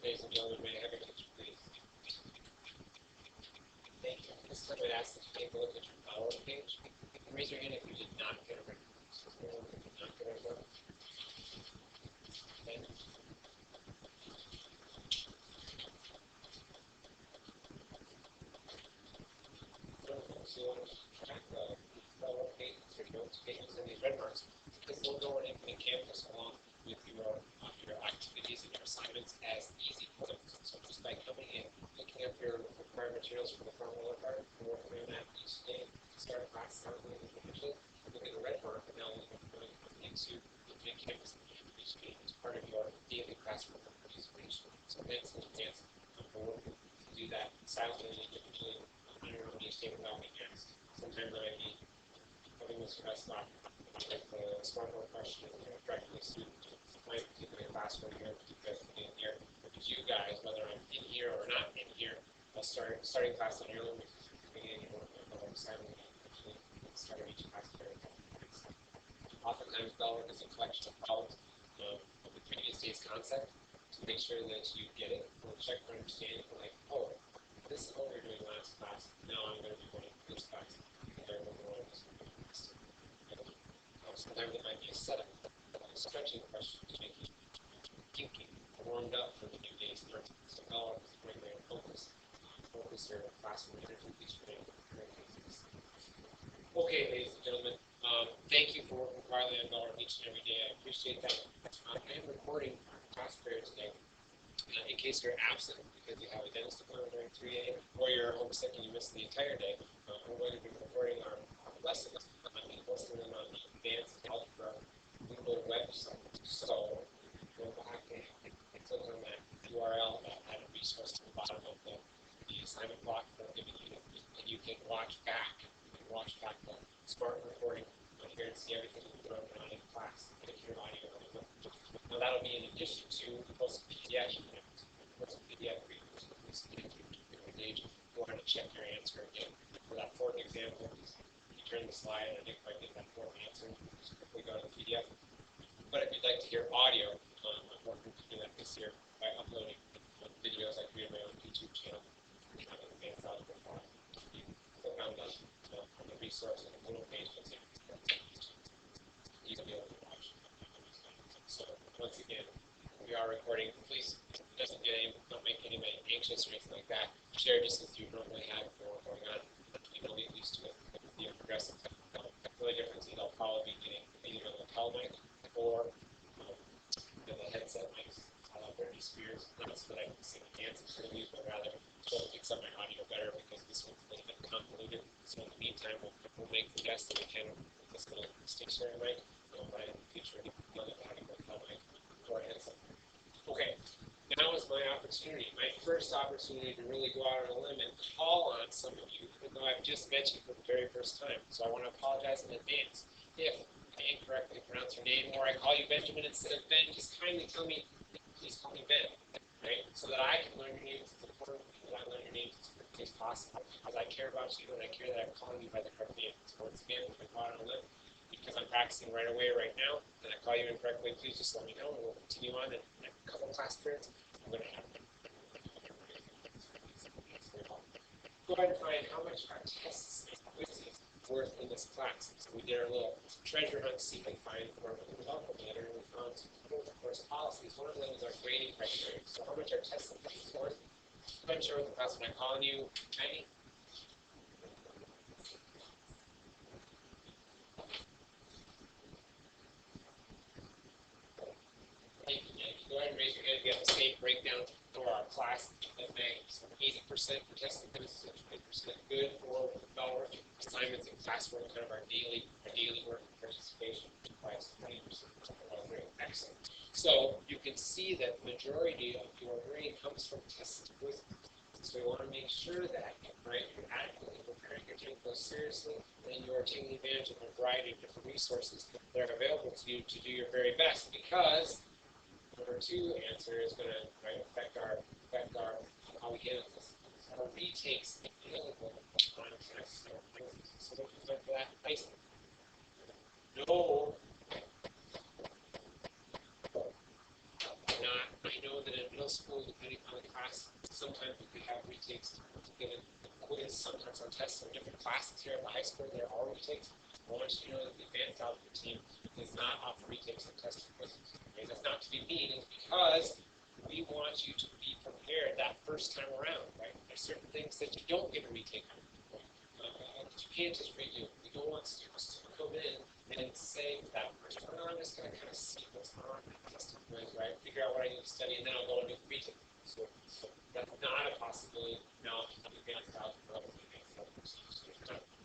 Ladies and gentlemen, may I have your attention, please? Thank you. This time I'd ask that you take a look at your power page and raise your hand if you did not get a report. Okay. So track the power pages or notes pages and these red marks. This will go in the Canvas along with your activities and your assignments as easy points. So just by coming in, picking up your required materials for the formula part, and working on that each day, start class, start with the look at the red mark, and now we're going into the Canvas each day as part of your daily classroom participation. So thanks in advance for working to do that silently and individually on your own each day without being asked. Sometimes I might be having this stress off like the SmartBoard question directly to students. My particular classroom here, you guys can be in here. Because you guys, whether I'm in here or not in here, I'll starting class on your own because you're coming in, you're working alongside me, actually start of each class very oftentimes Bell is a collection of problems of the previous day's concept to make sure that you get it. We'll check for understanding, like, oh, this is what we were doing last class. Now I'm going to be going to this class. Sometimes it might be a setup, a stretching question to make you thinking, warmed up for the new day's learning. So Bell is a great way to focus your classroom energy each day. Okay, ladies and gentlemen, thank you for working quietly on Bell each and every day. I appreciate that. I am recording our class period today. In case you're absent because you have a dentist appointment during 3 a.m. or you're homesick and you missed the entire day, we're going to be recording our lessons. I'm posting them on the Adv Algebra Google website. So go back and click on that URL that had a resource at the bottom of the assignment block that I'm giving you, and you can watch back the smart recording here and see everything we're doing on in class. Get your audio. Now that'll be in addition to the post PDF. Post PDF readers. Page. Go ahead and check your answer again. For that fourth example, you turn the slide and I didn't quite get that fourth answer. Just quickly go to the PDF. But if you'd like to hear audio, I'm working to do that this year by uploading videos I created my own YouTube channel. Adv Algebra. Click on the resource and the little page that's in. You can be able to watch. So once again, we are recording. Please don't make anybody anxious or anything like that. Share just as you normally have for what's going on. You will get used to it. You're progressive. The only difference is I'll probably be getting either a lapel mic or the headset mics. I'll have Britney Spears. Not so that I can sing and dance instead of you, but rather so it picks up my audio better because this one's a little bit convoluted. So in the meantime, we'll make the best that we can with this little stationary mic. But in the future, we'll have a lapel mic or a headset. Okay. Now is my opportunity, my first opportunity to really go out on a limb and call on some of you, even though I've just met you for the very first time. So I want to apologize in advance if I incorrectly pronounce your name or I call you Benjamin instead of Ben. Just kindly tell me, please call me Ben, right? So that I can learn your names as important, that I learn your names as quickly as possible, because I care about you and I care that I'm calling you by the correct name. So once again, if I go out on a limb, because I'm practicing right away right now, and I call you incorrectly, please just let me know, and we'll continue on in a couple class periods. I'm going to have go ahead and find how much our tests is worth in this class. So we did our little treasure hunt, see if we can find for a calculator, and we found some cool course policies. One of them is our grading criteria. So how much our test is worth. Go ahead and share with the class when I'm calling you, Jenny. Go ahead and raise your hand if you have the same breakdown for our class. That makes 80% for testing business, 20% good for assignments and classwork, kind of our daily work and participation. 20% excellent. So you can see that the majority of your grade comes from tests and quizzes. So we want to make sure that you're adequately preparing, you're taking those seriously, and you're taking advantage of a variety of different resources that are available to you to do your very best, because number 2 answer is going to affect our how we handle this. Our retakes available on tests. So what you for that? Nice. No. I know know that in middle school, depending on the class, sometimes we have retakes to get a quiz, sometimes on tests. So different classes here at the high school, there are retakes. I want you to know that the advanced algebra team does not offer retakes on tests and quizzes. Okay? That's not to be mean, it's because we want you to be prepared that first time around, right? There's certain things that you don't get a retake on. You can't just redo. We don't want students to come in and say that first time, I'm just going to kind of see what's on the test and quiz, right? Figure out what I need to study, and then I'll go and do the retake. So that's not a possibility. No, advanced algebra,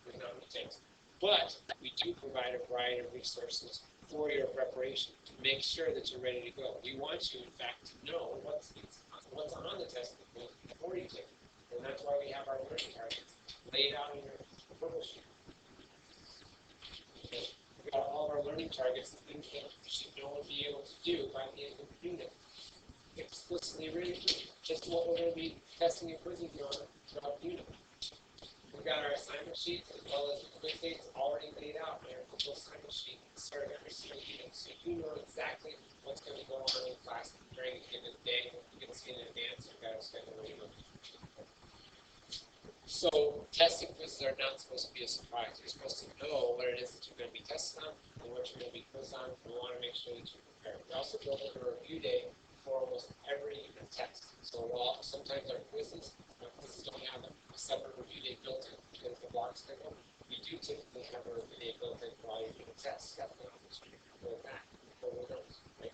there's no retakes. But we do provide a variety of resources for your preparation to make sure that you're ready to go. We want you, in fact, to know what's on the test before you take it. And that's why we have our learning targets laid out in your purple sheet. Okay. We've got all of our learning targets, the things that you should know and be able to do by the end of the unit. Explicitly written, just what we're going to be testing and quizzing you on throughout the unit. We've got our assignment sheets as well as the quiz dates already laid out in our Google assignment sheet at the start of every single unit, so you know exactly what's going to go on in class during the given day. You can see in advance, you've got a schedule ready to go. So, testing quizzes are not supposed to be a surprise. You're supposed to know what it is that you're going to be tested on and what you're going to be quizzed on. We want to make sure that you're prepared. We also build in a review day for almost every unit test. So while sometimes our quizzes don't have a separate review day built in because of the block schedule, we do typically have a review day built in for all your unit tests. That's an opportunity to go back and pull the notes. Right?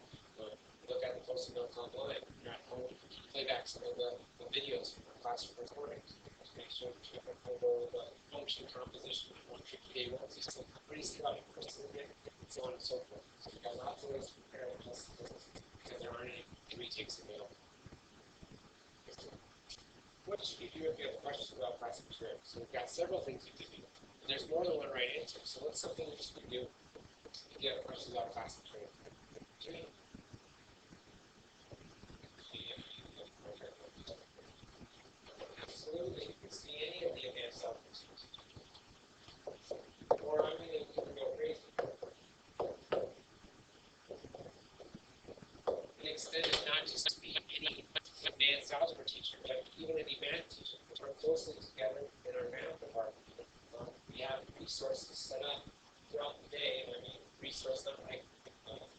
Look at the posted notes online. You're at home, play back some of the videos from our classroom recordings. Make sure that you have the function composition of what day was. You still pretty throughout the course of the day, and so on and so forth. So you've got lots of ways to prepare the test because there aren't any retakes available. What should you do if you have questions about class material? So we've got several things you can do, and there's more than one right answer. So what's something that you can do if you have questions about class material? Jimmy? Absolutely. You can see any of the advanced algebra teams. Or I'm going to go crazy. An extent is not just to be any advanced algebra teacher, but even any math teacher. We work closely together in our math department. We have resources set up throughout the day. I mean, resources not like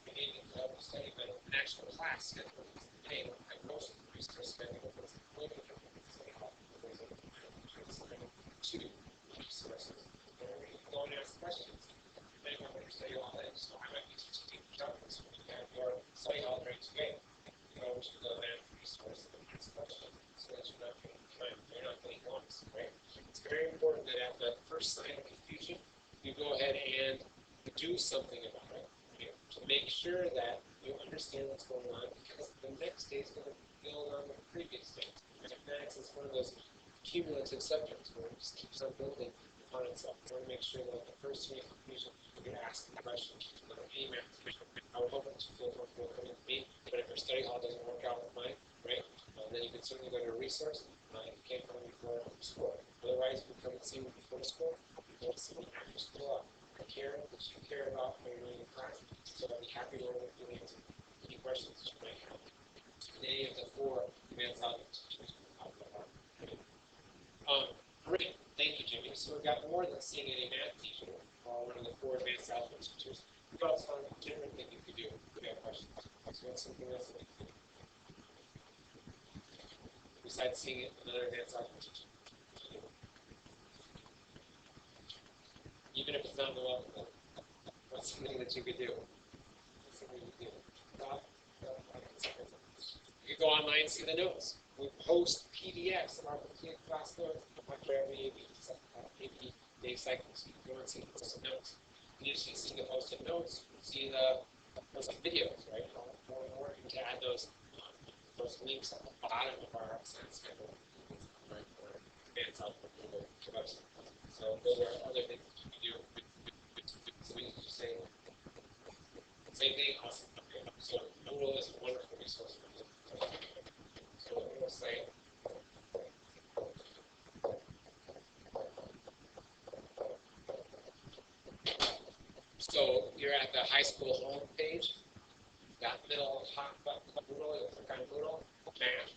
beginning to help study, but an actual class schedule. Today, like most of the resource schedule, it's a little bit different. Two resources. And we can go and ask questions. Depending on what your study hall is. So I might be teaching calculus when you have your study hall during today. You know, we should go there for resources and ask questions so that you're not getting time. You're not getting lost, right? It's very important that at the first sign of confusion, you go ahead and do something about it. Okay? To make sure that you understand what's going on, because the next day is going to build on the previous day. Mathematics is one of those cumulative subjects where it just keeps on building upon itself. You want to make sure that at the first sign of confusion, you're asking questions. Any math teacher, I would hope that you feel comfortable coming to me, but if your study hall doesn't work out with mine, right, then you can certainly go to a resource. You can't come before school. Otherwise, you can come and see me before school. You can see me after school. I care that you care about when you're in class, so I'll be happy to work with you and answer any questions that you might have. Any of the four advanced algebra teachers will talk about. Great, thank you, Jimmy. So we've got more than seeing any math teacher or one of the four advanced algebra teachers. We've also found a different thing you could do if you have questions. So what's something else that you could do? Besides seeing another advanced algebra teacher. Even if it's not in the welcome letter. What's something that you could do? What's something you could do? You could go online and see the notes. We post PDFs of our complete class notes after every AP day cycle. So you can go and see the posted notes. You usually see the posted notes, see the posted videos, right? We're working to add those links at the bottom of our assignment schedule. Right? For advanced algebra website. So those are other things that you can do. So we can just say, same thing, awesome. Okay. So Google is a wonderful resource for you. So we'll say, so you're at the high school home page. Got middle hot button Moodle, you'll click on Moodle, Math,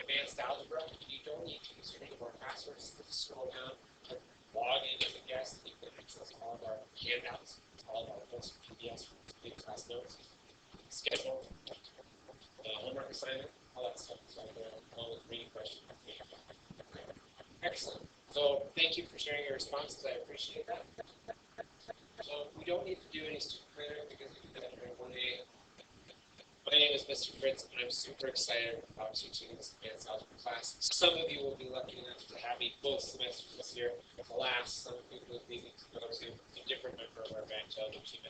Advanced Algebra. You don't need to use any more passwords. Just scroll down, log in as a guest. You can access all of our handouts, all of our books, PDFs, big class notes, schedule, homework assignment, all that stuff is right there, along with reading questions. Excellent. So thank you for sharing your responses. I appreciate that. So we don't need to do any student credit because we do that during 1A. My name is Mr. Fritz, and I'm super excited about teaching this advanced algebra class. Some of you will be lucky enough to have me both semesters this year. Alas, some people will be able to go to a different member of our advanced algebra team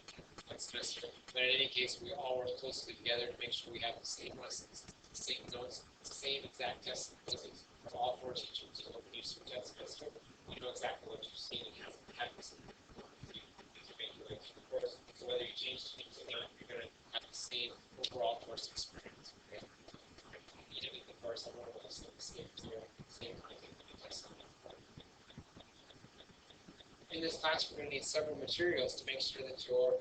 next semester. But in any case, we all work closely together to make sure we have the same lessons, the same notes, the same exact tests and quizzes for all 4 teachers. So when you switch that semester, you know exactly what you've seen and haven't seen. So whether you change teams or not, you're going to have the same overall course experience. Okay? Even if the course of one of those same content that you test on. In this class, we're going to need several materials to make sure that your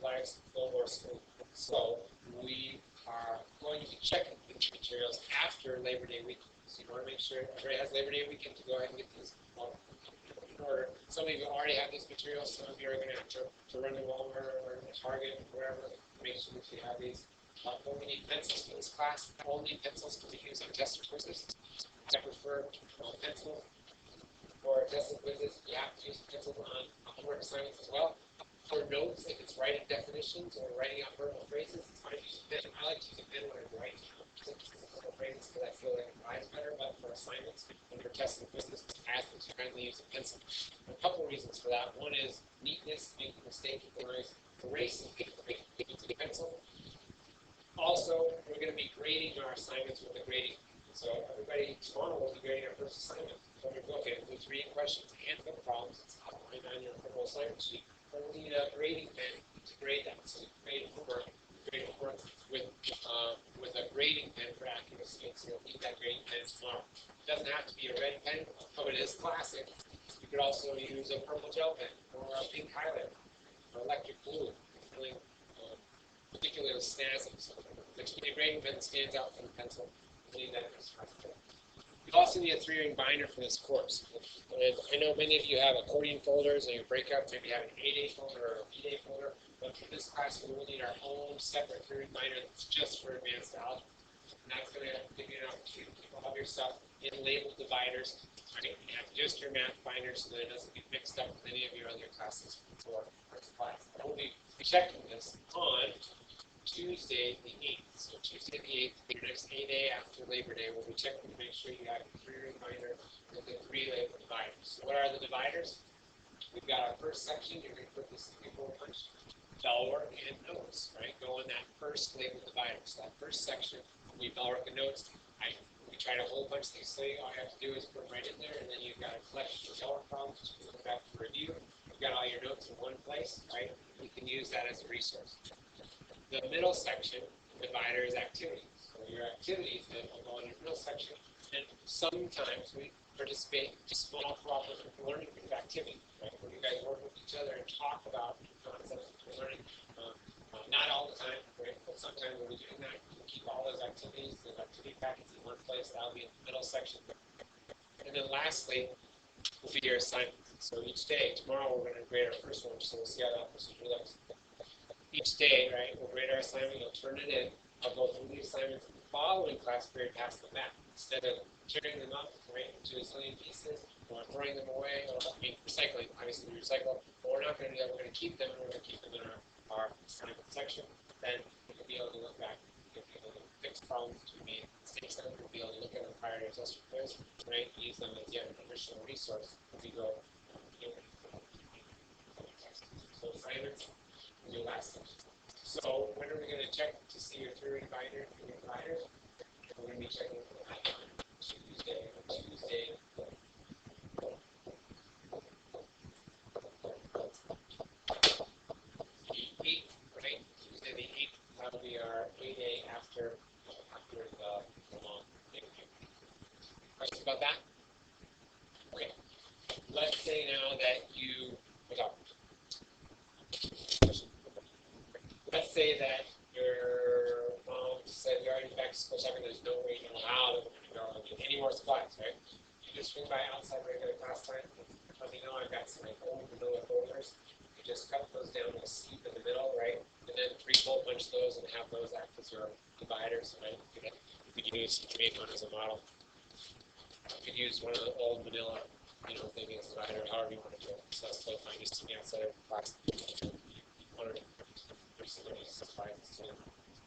lives flow more smoothly. So we are going to be checking these materials after Labor Day weekend. So you want to make sure everybody has Labor Day weekend to go ahead and get these in order. Some of you already have these materials. Some of you are going to have to run to Walmart or Target or wherever to make sure that you have these. But we need pencils for this class. Only pencils to be used on test quizzes. I prefer pencil for test quizzes. You have to use pencil on homework assignments as well. For notes, if it's writing definitions or writing out verbal phrases, it's fine to use a pen. I like to use a pen when I'm writing verbal phrases because I feel like it rhymes better. But for assignments and for tests and quizzes, I ask them to kindly use a pencil. A couple of reasons for that. One is neatness, making a mistake, erasing the pencil. Also, we're going to be grading our assignments with a grading. So everybody tomorrow will be grading our first assignment. So we're going to include reading questions and book problems. It's outlined on your full assignment sheet. But we'll need a grading pen to grade that. So you grade homework with a grading pen for accuracy. So you'll need that grading pen tomorrow. It doesn't have to be a red pen, though it is classic. You could also use a purple gel pen or a pink highlighter or electric blue. Feeling particularly snazzy. So but you need a grading pen that stands out from the pencil. You need that. You also need a 3-ring binder for this course. And I know many of you have accordion folders and your breakup, maybe have an 8A folder or a B-Day folder, but for this class we will need our own separate 3-ring binder that's just for advanced algebra. And that's going to give you an opportunity to keep all of your stuff in labeled dividers. Right? You have just your math binder so that it doesn't get mixed up with any of your other classes for first class. I will be checking this on Tuesday the 8th. So Tuesday the 8th, your next 8A after Labor Day, we'll be checking to make sure you have a 3-ring binder with the 3 labeled dividers. So what are the dividers? We've got our first section. You're going to put this 3-4 punch, bell work, and notes, right? Go in that first labeled divider. So that first section, we bell work and notes. We try to hold punch these, so all you have to do is put them right in there, and then you've got a collection of bell work problems, which you can go back to review. You've got all your notes in one place, right? You can use that as a resource. The middle section divider is activities. So your activities then will go in your middle section, and sometimes we participate in small cooperative learning group activity, right? Where you guys work with each other and talk about concepts that you're learning. Not all the time, right? But sometimes we'll be doing that. We'll keep all those activities, those activity packets in one place. That'll be in the middle section. And then lastly, will be your assignments. So each day, tomorrow we're going to grade our first one, so we'll see how that procedure looks. Each day, right, we'll grade our assignment, you'll turn it in. I'll go through the assignments in the following class period, pass them back. Instead of tearing them up, right, into a zillion pieces, or throwing them away, or recycling, obviously we recycle, but we're not going to do that. We're going to keep them, and we're going to keep them in our assignment section. Then we'll be able to look back, we'll be able to fix problems to be mistakes, and we'll be able to look at them prior to test quiz, right, use them as yet an additional resource as we go. So assignments. Your last section. So when are we going to check to see your 3-ring binder and your dividers? We're going to be checking for that on Tuesday. The 8th, right? Tuesday the 8th. That'll be our 8A after the long interview. Questions about that? Okay. Let's say now that you let's say that your hole punch those and have those act as your dividers, right? You could use make one as a model. You could use one of the old manila, thing as a divider, however you want to do it. So that's totally fine, just to me outside of class.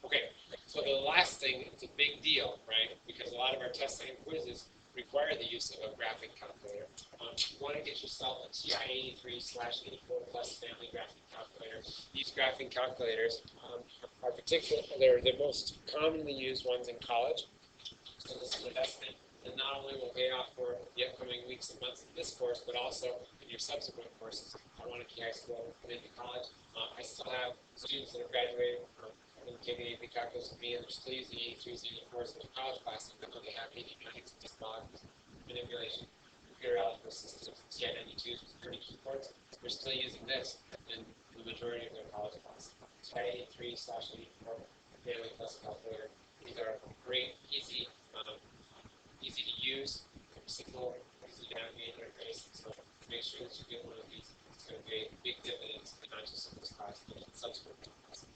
Okay, so the last thing, it's a big deal, right? Because a lot of our tests and quizzes require the use of a graphing calculator. You want to get yourself a TI-83/84 plus family graphing calculator. These graphing calculators are they're the most commonly used ones in college. So this is an investment that not only will pay off for the upcoming weeks and months of this course, but also in your subsequent courses. I want to high school and into college. I still have students that have graduated from taking AP calculus with me, and they're still using 83s and 84s in their college classes. They have 89s, logs, manipulation, computer algebra systems, TI-92s with 30 keyboards. They're still using this in the majority of their college classes. TI-83/84 family plus calculator. These are great, easy to use, simple, easy to navigate interface. So make sure that you get one of these. It's going to pay big dividends, not just in this class, but in subsequent classes.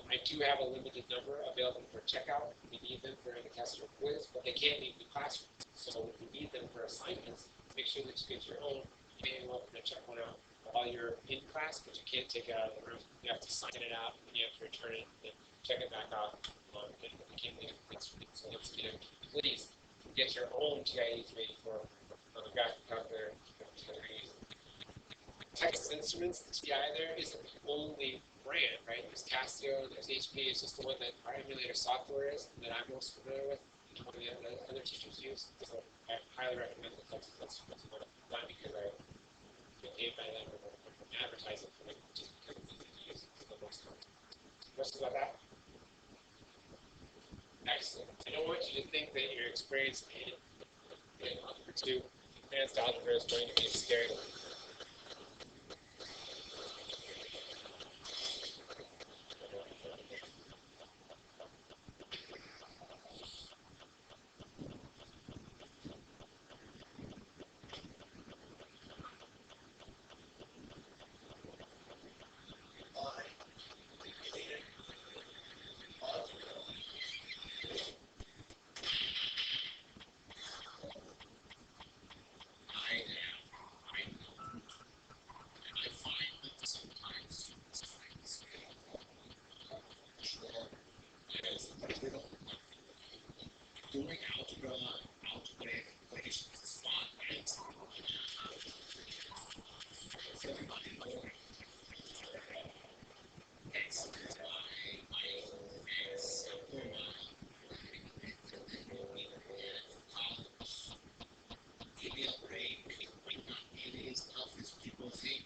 I do have a limited number available for checkout. We need them for any test or quiz, but they can't leave the classroom. So if you need them for assignments, make sure that you get your own. You may be welcome to check one out while you're in class, but you can't take it out of the room. You have to sign it out, and you have to return it, and check it back off. And you can't leave it. So let's get it. Please get your own TI-83 for the graphic calculator. Texas Instruments, the TI there isn't the only brand, right? There's Casio, there's HP, it's just the one that our emulator software is that I'm most familiar with, and one of the other teachers use. So I highly recommend the Texas Instruments one, not because I get paid by them or advertising for them, just because it's easy to use for the most part. Questions about that? Excellent. I don't want you to think that your experience in Algebra 2 advanced algebra is going to be a scary one. Doing algebra equations is fun, right? Everybody knows x is y is simple give me a break. It is tough as people think.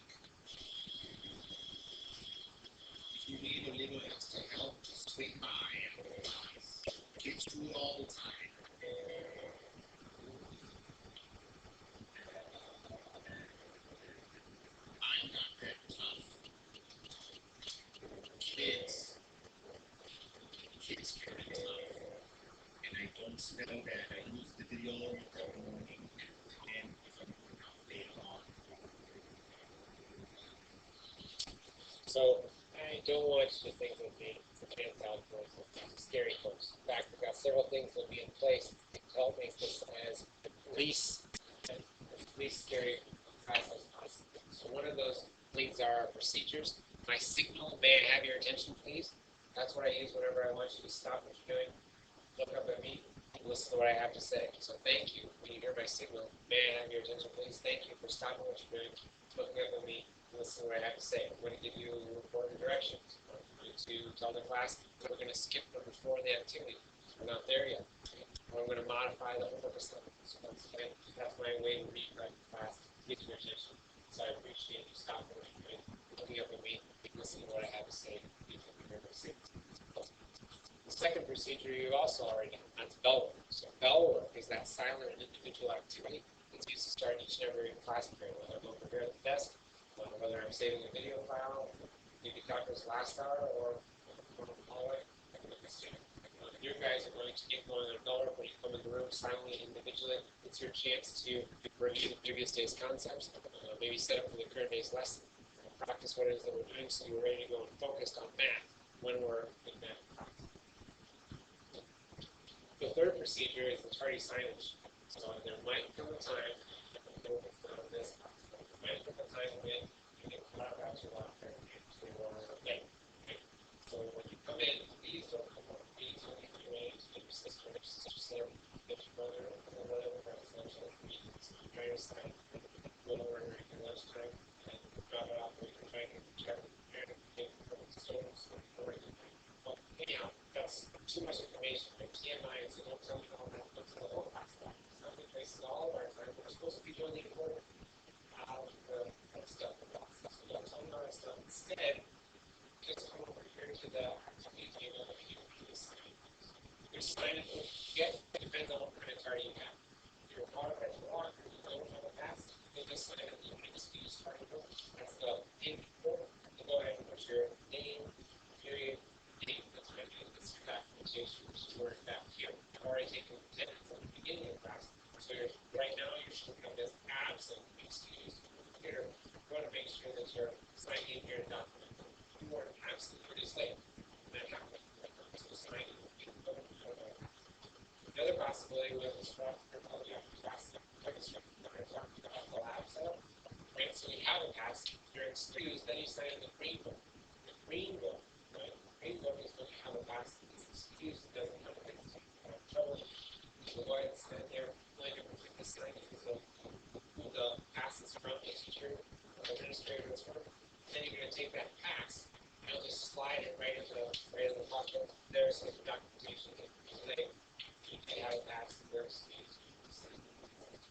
If you need a little extra help, just swing by. Kids do it all the time. I'm not that tough. Kids very tough. And I don't spell that. I use the video every morning. And if I'm going out later on. So I don't want you to think that the advanced algebra is scary, folks. In fact, we've got several things that will be in place to help make this as least scary class as possible. So one of those things are our procedures. My signal, may I have your attention, please? That's what I use whenever I want you to stop what you're doing, look up at me, and listen to what I have to say. So thank you. When you hear my signal, may I have your attention, please? Thank you for stopping what you're doing, looking up at me, and listening to what I have to say. I'm going to give you important directions. I'm going to tell the class that we're going to skip number 4 in the activity. We're not there yet. Or I'm going to modify the homework assignment. So that's my way to redirect the class, get your attention. So I appreciate you stopping what you're doing, looking up at me, listening to what I have to say. The second procedure you also already know, that's bell work. So bell work is that silent and individual activity that's used to start each and every class period, whether I'm over here at the desk, whether I'm saving a video file, maybe calculus last hour, or the hallway. You guys are going to get going on bell work when you come in the room silently and individually. It's your chance to review the previous day's concepts, maybe set up for the current day's lesson, practice what it is that we're doing so you're ready to go and focused on math. when we're in that class. The third procedure is the tardy signage. So there might come a time, focus on this class, there might come a time when you get caught out your locker or late. So when you come in, please don't come on. Please don't leave your way to your sister, get your brother, or whatever, essential meetings. Try to sign, go over during your lunchtime, and drop it off, or you can try to check and get from the stores or well, anyhow, that's too much information. Like TMI, so don't tell me all that. Don't tell the whole class that. Something wastes all of our time. We're supposed to be doing the important stuff. So don't tell me all that stuff. Instead, just come over here to the activity table and you can sign. Your sign it will get depends on what kind of card you have. If you're a car that you want, or you don't have a pass, you'll just sign it. You can just use card. That's the pink form. You go ahead and put your name, period, date, the time, and this documentation stored back here. I've already taken attendance at the beginning of class. So right now you're showing up as absent, excused. Here, you want to make sure that you're signing your document. You are absent, you're just late. That happened. So signing. The other possibility with the structure of the class, the lab setup, right? So you have a pass, you're excused, then you sign the green book. The green book, right? The green book is when you have a pass, it's excused, it doesn't have a trouble. So go ahead and stand there, like a particular sign, the pass is from a teacher or administrator as well. Then you're going to take that pass, and you'll just slide it right into the pocket. There's the documentation that you have a pass, there's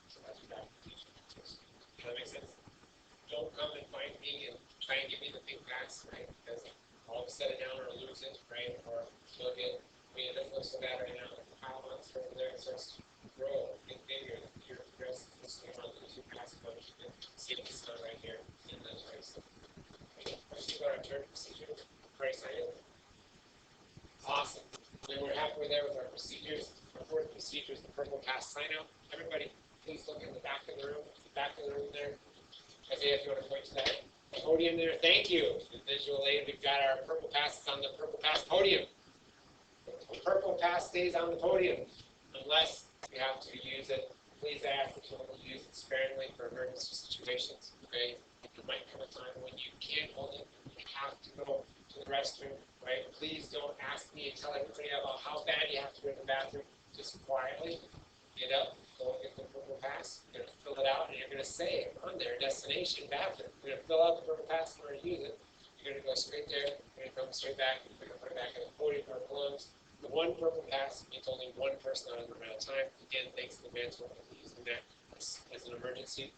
so that's your documentation. Does that make sense? Don't come and find me and try and give me the big pass, right? Because I'll set it down or lose it, right? Or you'll get, it doesn't look so bad right now. The pile months over there, it starts to grow, get bigger. Your dress is going to lose your pass coverage. You can see this one right here. And that's right. So, let's see what our third procedure. Right side. Awesome. Then we're halfway there with our procedures. Our fourth procedure is the purple pass sign out. Everybody, please look in the back of the room. The back of the room there. Isaiah, if you want to point to that podium there. Thank you. The visual aid, we've got our purple passes on the purple pass podium. The purple pass stays on the podium unless you have to use it. Please ask that you only use it sparingly for emergency situations. Okay? There might come a time when you can't hold it. You have to go to the restroom. Right? Please don't ask me and tell everybody about how bad you have to go to the bathroom. Just quietly get up, go and get the purple pass. You're going to fill it out, and you're going to say on there, destination bathroom. You're going to fill out the purple pass in order to use it. You're going to go straight there. You're going to come straight back. You're going to put it back in the podium where it belongs. The one purple pass means only one person out of the amount of time. Again, thanks in advance for using that as an emergency.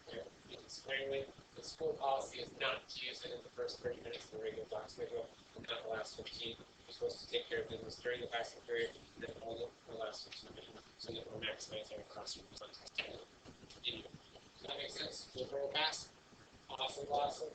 Sparingly. The school policy is not to use it in the first 30 minutes of the regular class schedule, and not the last 15. You're supposed to take care of business during the passing period, and then hold it for the last 15 minutes, so that we're maximizing our classroom content. Does that make sense? The purple pass. Awesome, awesome.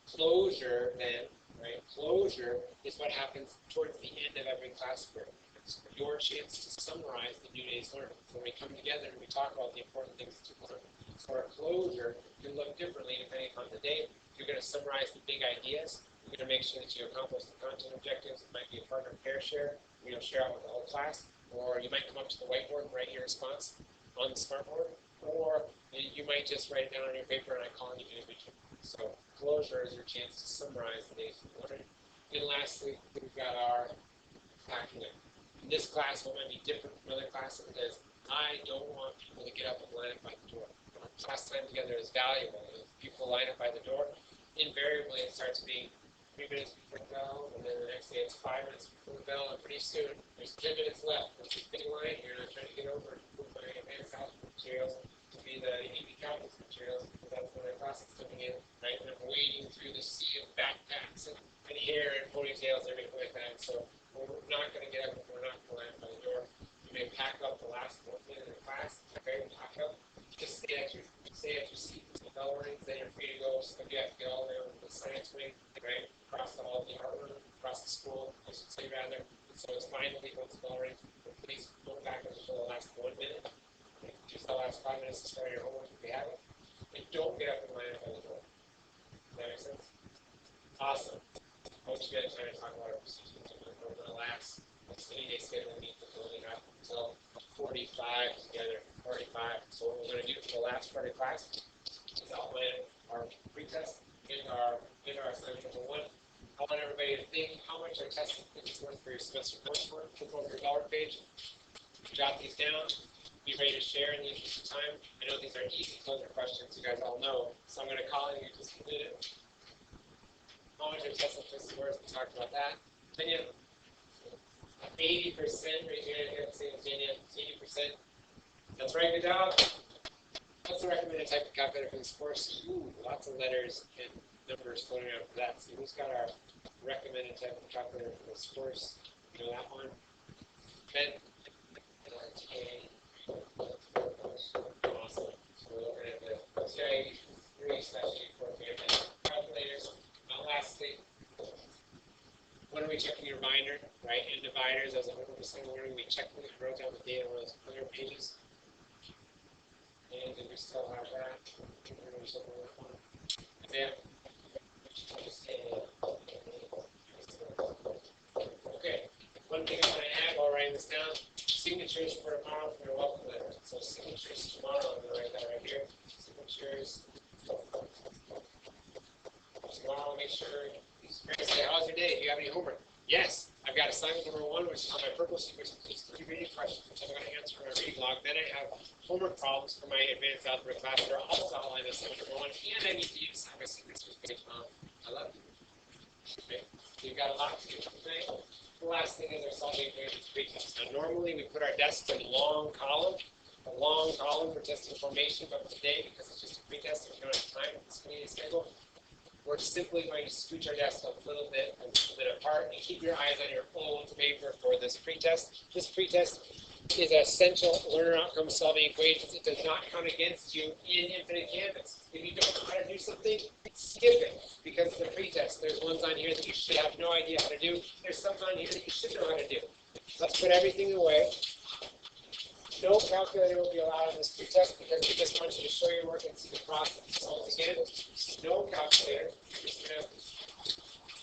Closure, then, right? Closure is what happens towards the end of every class period. It's your chance to summarize the new day's learning. When we come together and we talk about the important things to learn. So our closure can look differently depending on the day. You're going to summarize the big ideas. You're going to make sure that you accomplish the content objectives. It might be a partner pair share. You'll share out with the whole class. Or you might come up to the whiteboard and write your response on the smartboard. Or you might just write it down on your paper and I call on you individually. So closure is your chance to summarize the day's learning. And lastly, we've got our document. In this class, what might be different from other classes is I don't want people to get up and line up by the door. Class time together is valuable. If people line up by the door, invariably it starts being 3 minutes before the bell, and then the next day it's 5 minutes before the bell, and pretty soon there's 10 minutes left. There's a big line here, and I'm trying to get over and move my advanced algebra materials to be the AP calculus materials, because that's when my class is coming in, right? And I'm wading through the sea of backpacks and hair and ponytails and everything like that. So we're not going to get up if we're not going to line up by the door. You may pack up the last 1 minute of class, okay, pack up. Just stay at your seat until the bell rings, then you're free to go. So you have to get all the way over to the science wing, right? Across the hall, the art room, across the school, I should say rather. So it's fine to leave once the bell rings, but please go back until the last 1 minute. Just the last 5 minutes to start your homework if you have it. And don't get up and line up by the door. Does that make sense? Awesome. I hope you guys are trying to talk about our procedures. basket underneath the building up until 45 together, 45. So what we're going to do for the last part of class is outline our pretest in our assignment number 1. I want everybody to think how much our test is worth for your semester coursework. Flip over your dollar page, jot these down, be ready to share in the interest of time. I know these are easy closer questions, you guys all know, so I'm going to call on you just to do it. How much our test is worth? We talked about that. Opinion? 80%, raise your hand if you have the same opinion. 80%. That's right, good job. What's the recommended type of calculator for this course? Ooh, lots of letters and numbers floating around for that. So who's got our recommended type of calculator for this course? You know that one? Ben? Awesome. So we're looking at the TI-3/4 calculators. Now lastly, when are we checking your binder, right? And dividers, as a homework assignment, when are we checking it? I wrote down the data on those clear pages. And do we still have that? Yeah. Okay. One thing I'm going to add while writing this down, signatures for tomorrow for your welcome letter. So signatures tomorrow, I'm going to write that right here. Signatures. Tomorrow, make sure. Say, how's your day? Do you have any homework? Yes. I've got assignment number 1, which is on my purple sheet, which is 3 reading questions, which I'm going to answer in my reading log. Then I have homework problems for my advanced algebra class that are also outlined as assignment number 1, and I need to use my signatures page. I love you. Okay. So you've got a lot to do today. The last thing is our solving equations pretest. Now, normally we put our desks in a long column for testing formation, but today, because it's just a pretest and we don't have time in this community schedule, we're simply going to scooch our desks a little bit apart and keep your eyes on your own paper for this pretest. This pretest is an essential learner outcome solving equations. It does not count against you in Infinite Canvas. If you don't know how to do something, skip it because it's a pretest. There's ones on here that you should have no idea how to do. There's some on here that you should know how to do. Let's put everything away. No calculator will be allowed in this pretest because we just want you to show your work and see the process. So again, no calculator.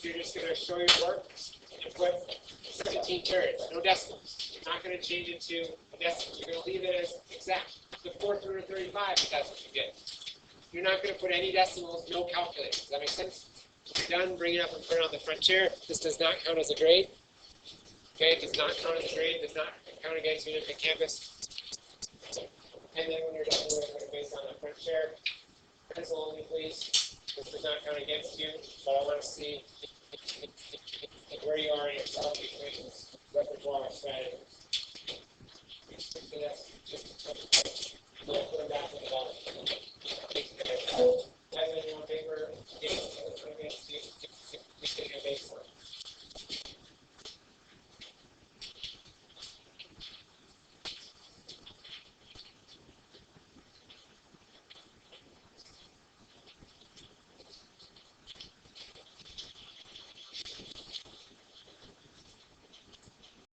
You're just going to show your work and put 17 carats, no decimals. You're not going to change it to a decimal. You're going to leave it as exact. The 435, if that's what you get. You're not going to put any decimals, no calculator. Does that make sense? You're done, bring it up and put it on the front chair. This does not count as a grade. Okay, it does not count as a grade, does not count against you in campus. And then when you're done, we're going to put it based on the front chair. Pencil only, please. This does not count against you, but I want to see